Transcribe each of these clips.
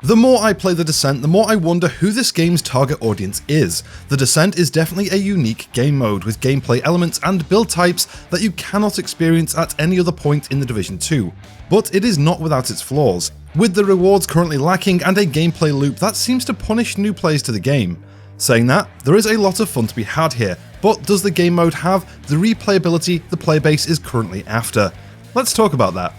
The more I play The Descent, the more I wonder who this game's target audience is. The Descent is definitely a unique game mode with gameplay elements and build types that you cannot experience at any other point in The Division 2, but it is not without its flaws, with the rewards currently lacking and a gameplay loop that seems to punish new players to the game. Saying that, there is a lot of fun to be had here, but does the game mode have the replayability the player base is currently after? Let's talk about that.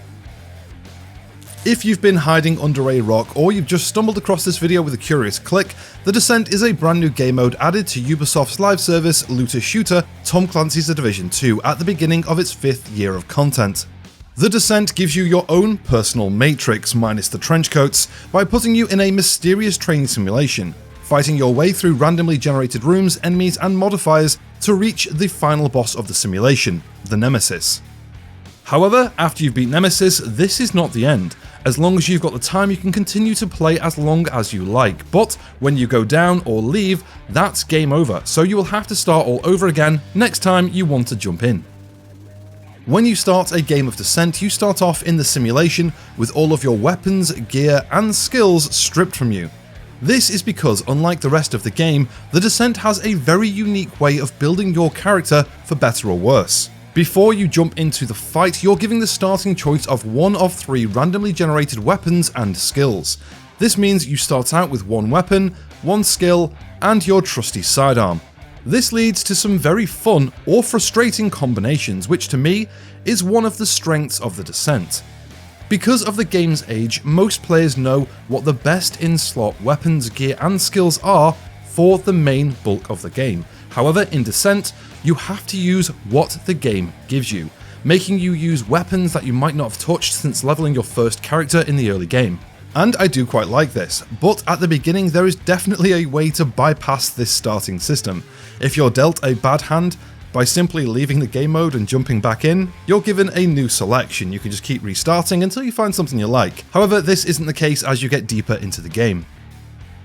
If you've been hiding under a rock or you've just stumbled across this video with a curious click, The Descent is a brand new game mode added to Ubisoft's live service looter shooter Tom Clancy's The Division 2 at the beginning of its 5th year of content. The Descent gives you your own personal matrix minus the trenchcoats by putting you in a mysterious training simulation, fighting your way through randomly generated rooms, enemies and modifiers to reach the final boss of the simulation, the Nemesis. However, after you've beat Nemesis, this is not the end. As long as you've got the time, you can continue to play as long as you like, but when you go down or leave, that's game over, so you will have to start all over again next time you want to jump in. When you start a game of Descent, you start off in the simulation with all of your weapons, gear and skills stripped from you. This is because, unlike the rest of the game, The Descent has a very unique way of building your character for better or worse. Before you jump into the fight, you're given the starting choice of one of 3 randomly generated weapons and skills. This means you start out with 1 weapon, 1 skill, and your trusty sidearm. This leads to some very fun or frustrating combinations, which to me is one of the strengths of The Descent. Because of the game's age, most players know what the best in-slot weapons, gear and skills are for the main bulk of the game. However, in Descent, you have to use what the game gives you, making you use weapons that you might not have touched since leveling your first character in the early game. And I do quite like this, but at the beginning there is definitely a way to bypass this starting system. If you're dealt a bad hand, by simply leaving the game mode and jumping back in, you're given a new selection. You can just keep restarting until you find something you like. However, this isn't the case as you get deeper into the game.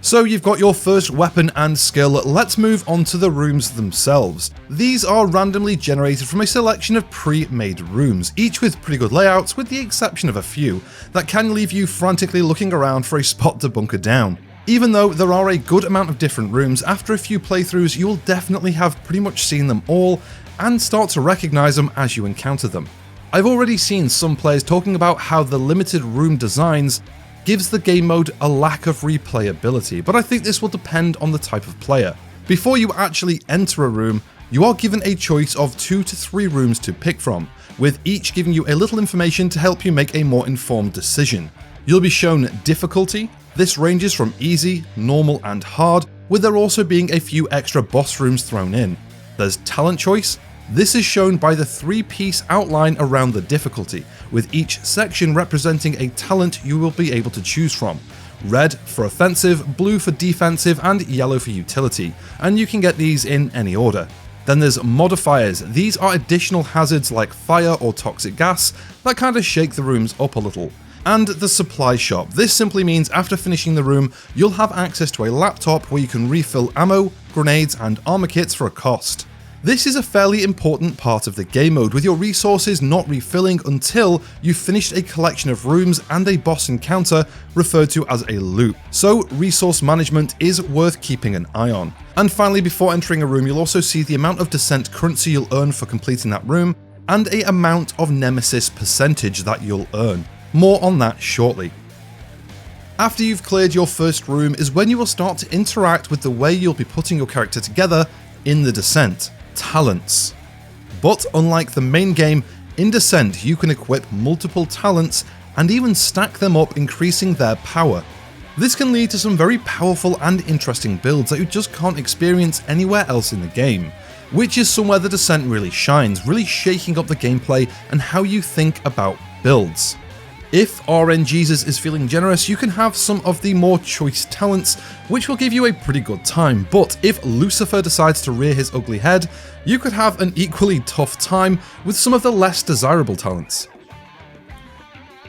So you've got your first weapon and skill, let's move on to the rooms themselves. These are randomly generated from a selection of pre-made rooms, each with pretty good layouts with the exception of a few that can leave you frantically looking around for a spot to bunker down. Even though there are a good amount of different rooms, after a few playthroughs you will definitely have pretty much seen them all and start to recognise them as you encounter them. I've already seen some players talking about how the limited room designs gives the game mode a lack of replayability, but I think this will depend on the type of player. Before you actually enter a room, you are given a choice of 2 to 3 rooms to pick from, with each giving you a little information to help you make a more informed decision. You'll be shown difficulty. This ranges from easy, normal and hard, with there also being a few extra boss rooms thrown in. There's talent choice. This is shown by the 3-piece outline around the difficulty, with each section representing a talent you will be able to choose from. Red for offensive, blue for defensive and yellow for utility, and you can get these in any order. Then there's modifiers. These are additional hazards like fire or toxic gas that kind of shake the rooms up a little. And the supply shop. This simply means after finishing the room, you'll have access to a laptop where you can refill ammo, grenades and armor kits for a cost. This is a fairly important part of the game mode, with your resources not refilling until you've finished a collection of rooms and a boss encounter referred to as a loop, so resource management is worth keeping an eye on. And finally, before entering a room, you'll also see the amount of Descent currency you'll earn for completing that room, and a amount of Nemesis percentage that you'll earn. More on that shortly. After you've cleared your first room is when you will start to interact with the way you'll be putting your character together in the Descent. Talents. But unlike the main game, in Descent you can equip multiple talents and even stack them up, increasing their power. This can lead to some very powerful and interesting builds that you just can't experience anywhere else in the game, which is somewhere the Descent really shines, really shaking up the gameplay and how you think about builds. If RNGesus is feeling generous, you can have some of the more choice talents, which will give you a pretty good time, but if Lucifer decides to rear his ugly head, you could have an equally tough time with some of the less desirable talents.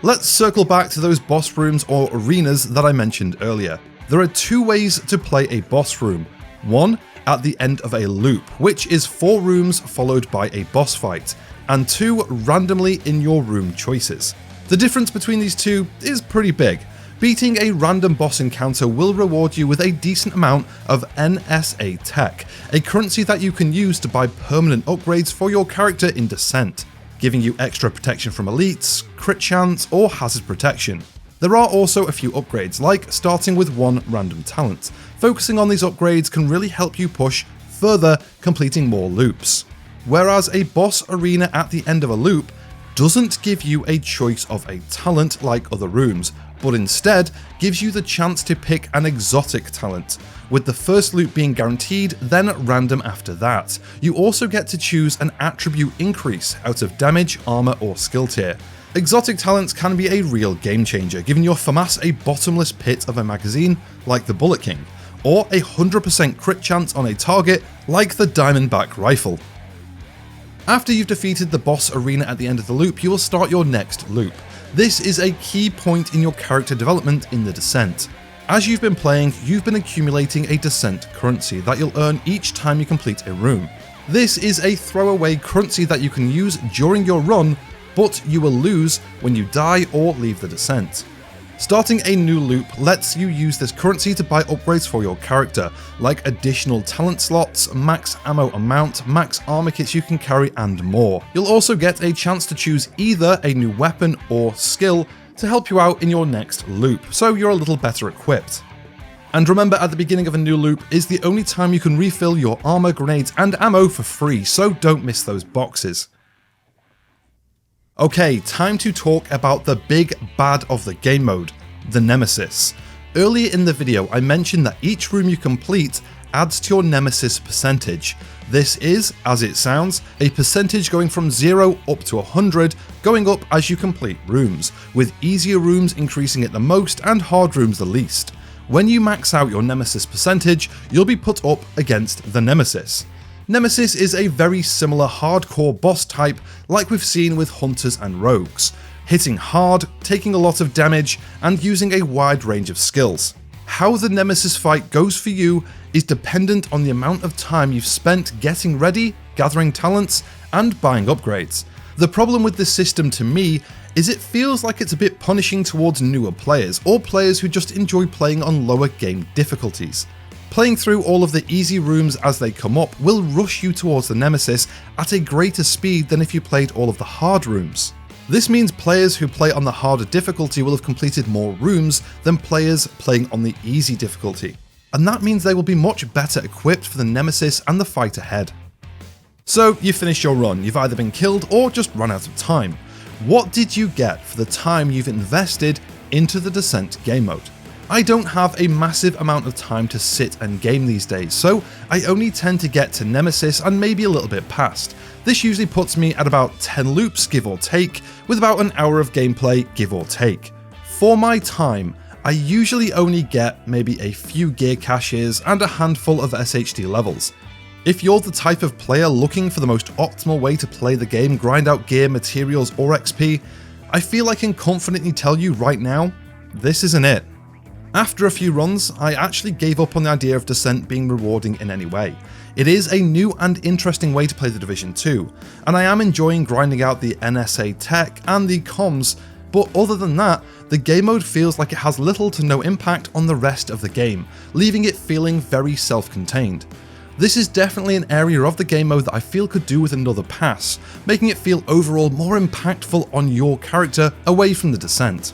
Let's circle back to those boss rooms or arenas that I mentioned earlier. There are 2 ways to play a boss room. One, at the end of a loop, which is 4 rooms followed by a boss fight, and 2 randomly in your room choices. The difference between these two is pretty big. Beating a random boss encounter will reward you with a decent amount of NSA tech, a currency that you can use to buy permanent upgrades for your character in Descent, giving you extra protection from elites, crit chance, or hazard protection. There are also a few upgrades, like starting with one random talent. Focusing on these upgrades can really help you push further, completing more loops. Whereas a boss arena at the end of a loop doesn't give you a choice of a talent like other rooms, but instead gives you the chance to pick an exotic talent, with the first loop being guaranteed, then random after that. You also get to choose an attribute increase out of damage, armor, or skill tier. Exotic talents can be a real game changer, giving your FAMAS a bottomless pit of a magazine like the Bullet King, or a 100% crit chance on a target like the Diamondback rifle. After you've defeated the boss arena at the end of the loop, you will start your next loop. This is a key point in your character development in the Descent. As you've been playing, you've been accumulating a Descent currency that you'll earn each time you complete a room. This is a throwaway currency that you can use during your run, but you will lose when you die or leave the Descent. Starting a new loop lets you use this currency to buy upgrades for your character, like additional talent slots, max ammo amount, max armor kits you can carry, and more. You'll also get a chance to choose either a new weapon or skill to help you out in your next loop, so you're a little better equipped. And remember, at the beginning of a new loop is the only time you can refill your armor, grenades, and ammo for free, so don't miss those boxes. Okay, time to talk about the big bad of the game mode, the Nemesis. Earlier in the video, I mentioned that each room you complete adds to your Nemesis percentage. This is, as it sounds, a percentage going from 0 up to 100, going up as you complete rooms, with easier rooms increasing it the most and hard rooms the least. When you max out your Nemesis percentage, you'll be put up against the Nemesis. Nemesis is a very similar hardcore boss type like we've seen with hunters and rogues, hitting hard, taking a lot of damage, and using a wide range of skills. How the Nemesis fight goes for you is dependent on the amount of time you've spent getting ready, gathering talents, and buying upgrades. The problem with this system to me is it feels like it's a bit punishing towards newer players, or players who just enjoy playing on lower game difficulties. Playing through all of the easy rooms as they come up will rush you towards the Nemesis at a greater speed than if you played all of the hard rooms. This means players who play on the harder difficulty will have completed more rooms than players playing on the easy difficulty, and that means they will be much better equipped for the Nemesis and the fight ahead. So you've finished your run, you've either been killed or just run out of time. What did you get for the time you've invested into the Descent game mode? I don't have a massive amount of time to sit and game these days, so I only tend to get to Nemesis and maybe a little bit past. This usually puts me at about 10 loops, give or take, with about an hour of gameplay, give or take. For my time, I usually only get maybe a few gear caches and a handful of SHD levels. If you're the type of player looking for the most optimal way to play the game, grind out gear, materials, or XP, I feel I can confidently tell you right now, this isn't it. After a few runs, I actually gave up on the idea of Descent being rewarding in any way. It is a new and interesting way to play the Division 2, and I am enjoying grinding out the NSA tech and the comms, but other than that, the game mode feels like it has little to no impact on the rest of the game, leaving it feeling very self-contained. This is definitely an area of the game mode that I feel could do with another pass, making it feel overall more impactful on your character away from the Descent.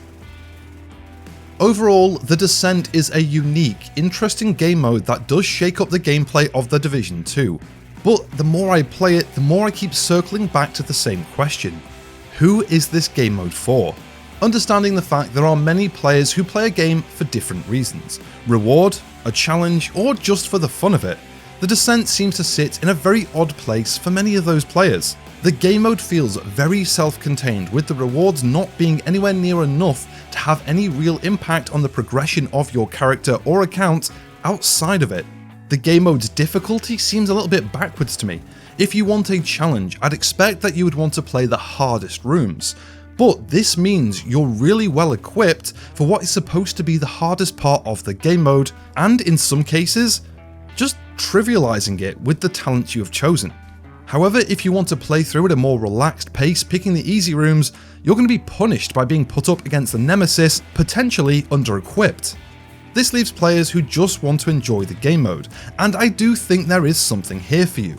Overall, the Descent is a unique, interesting game mode that does shake up the gameplay of the Division 2, but the more I play it, the more I keep circling back to the same question. Who is this game mode for? Understanding the fact there are many players who play a game for different reasons, reward, a challenge, or just for the fun of it. The Descent seems to sit in a very odd place for many of those players. The game mode feels very self-contained, with the rewards not being anywhere near enough to have any real impact on the progression of your character or account outside of it. The game mode's difficulty seems a little bit backwards to me. If you want a challenge, I'd expect that you would want to play the hardest rooms, but this means you're really well equipped for what is supposed to be the hardest part of the game mode, and in some cases, just trivializing it with the talents you have chosen. However, if you want to play through at a more relaxed pace, picking the easy rooms, you're going to be punished by being put up against the Nemesis, potentially under-equipped. This leaves players who just want to enjoy the game mode, and I do think there is something here for you.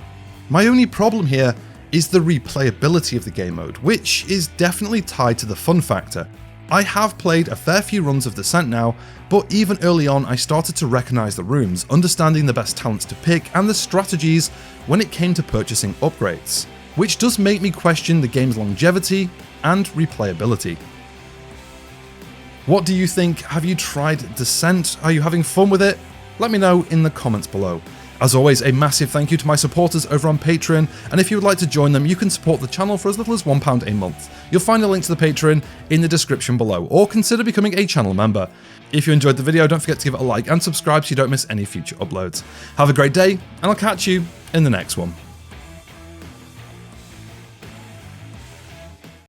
My only problem here is the replayability of the game mode, which is definitely tied to the fun factor. I have played a fair few runs of Descent now, but even early on I started to recognise the rooms, understanding the best talents to pick and the strategies when it came to purchasing upgrades, which does make me question the game's longevity and replayability. What do you think? Have you tried Descent? Are you having fun with it? Let me know in the comments below. As always, a massive thank you to my supporters over on Patreon, and if you would like to join them, you can support the channel for as little as £1 a month. You'll find a link to the Patreon in the description below, or consider becoming a channel member. If you enjoyed the video, don't forget to give it a like and subscribe so you don't miss any future uploads. Have a great day, and I'll catch you in the next one.